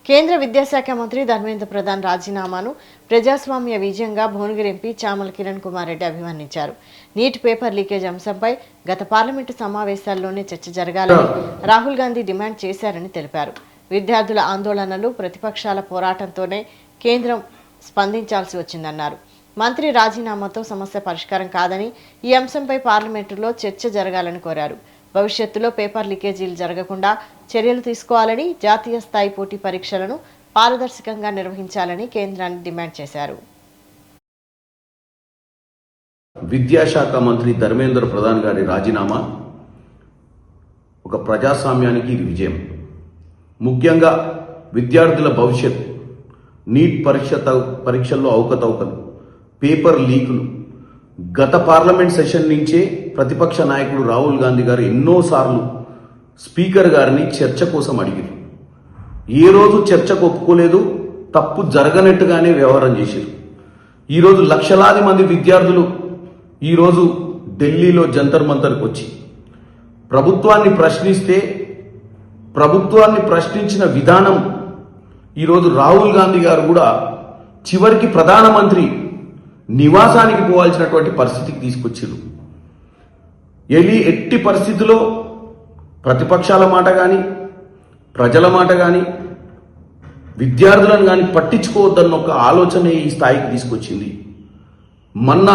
కేంద్ర విద్యాశాఖ మంత్రి ధర్మేంద్ర ప్రధాన్ రాజీనామాను ప్రజాస్వామ్య విజయంగా భువనగిరి ఎంపీ చామల కిరణ్ కుమార్ రెడ్డి అభివర్ణించారు. నీట్ పేపర్ లీకేజ్ అంశంపై గత పార్లమెంటు సమావేశాల్లోనే చర్చ జరగాలని రాహుల్ గాంధీ డిమాండ్ చేశారని తెలిపారు. విద్యార్థుల ఆందోళనలు, ప్రతిపక్షాల పోరాటంతోనే కేంద్రం స్పందించాల్సి వచ్చిందన్నారు. మంత్రి రాజీనామాతో సమస్య పరిష్కారం కాదని, ఈ అంశంపై పార్లమెంటులో చర్చ జరగాలని కోరారు. భవిష్యత్తులో పేపర్ లీకేజీలు జరగకుండా చర్యలు తీసుకోవాలని, జాతీయ స్థాయి పోటీ పరీక్షలను పారదర్శకంగా నిర్వహించాలని కేంద్రాన్ని డిమాండ్ చేశారు. విద్యాశాఖ మంత్రి ధర్మేంద్ర ప్రధాన్ గారి రాజీనామా ఒక ప్రజాస్వామ్యానికి ఇది విజయం. ముఖ్యంగా విద్యార్థుల భవిష్యత్, నీట్ పరీక్షల్లో అవకతవకలు, పేపర్ లీకులు గత పార్లమెంట్ సెషన్ నుంచే ప్రతిపక్ష నాయకుడు రాహుల్ గాంధీ గారు ఎన్నోసార్లు స్పీకర్ గారిని చర్చ కోసం అడిగారు. ఏ రోజు చర్చకు ఒప్పుకోలేదు, తప్పు జరగనట్టుగానే వ్యవహారం చేశారు. ఈరోజు లక్షలాది మంది విద్యార్థులు ఈరోజు ఢిల్లీలో జంతర్ మంతర్కి వచ్చి ప్రభుత్వాన్ని ప్రశ్నిస్తే, ప్రభుత్వాన్ని ప్రశ్నించిన విధానం ఈరోజు రాహుల్ గాంధీ గారు కూడా చివరికి ప్రధానమంత్రి నివాసానికి పోవాల్సినటువంటి పరిస్థితికి తీసుకొచ్చారు. ఎట్టి పరిస్థితిలో ప్రతిపక్షాల మాట కానీ, ప్రజల మాట కానీ, విద్యార్థులను కానీ పట్టించుకోవద్దన్న ఒక ఆలోచన ఈ స్థాయికి తీసుకొచ్చింది. మొన్న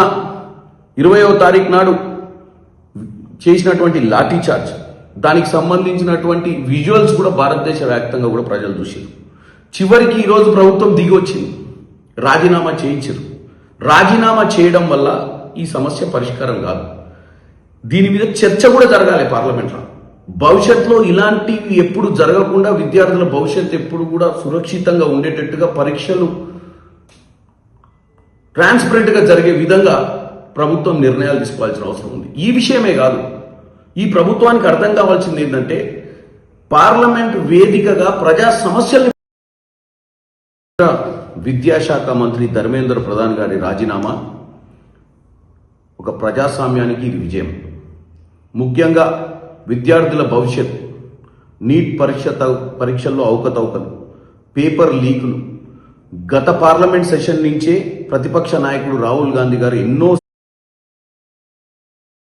20వ తారీఖు నాడు చేసినటువంటి లాఠీ చార్జ్, దానికి సంబంధించినటువంటి విజువల్స్ కూడా భారతదేశ వ్యాప్తంగా కూడా ప్రజలు చూశారు. చివరికి ఈరోజు ప్రభుత్వం దిగి వచ్చింది, రాజీనామా చేయించారు. రాజీనామా చేయడం వల్ల ఈ సమస్య పరిష్కారం కాదు. దీని మీద చర్చ కూడా జరగాలి పార్లమెంట్లో. భవిష్యత్తులో ఇలాంటివి ఎప్పుడు జరగకుండా, విద్యార్థుల భవిష్యత్తు ఎప్పుడు కూడా సురక్షితంగా ఉండేటట్టుగా, పరీక్షలు ట్రాన్స్పరెంట్గా జరిగే విధంగా ప్రభుత్వం నిర్ణయాలు తీసుకోవాల్సిన అవసరం ఉంది. ఈ విషయమే కాదు, ఈ ప్రభుత్వానికి అర్థం కావాల్సింది ఏంటంటే, పార్లమెంట్ వేదికగా ప్రజా సమస్యల్ని. విద్యాశాఖ మంత్రి ధర్మేంద్ర ప్రధాన్ గారి రాజీనామా ఒక ప్రజాస్వామ్యానికి ఇది విజయం. ముఖ్యంగా విద్యార్థుల భవిష్యత్, నీట్ పరీక్షల్లో అవకతవకలు, పేపర్ లీకులు గత పార్లమెంట్ సెషన్ నుంచే ప్రతిపక్ష నాయకుడు రాహుల్ గాంధీ గారు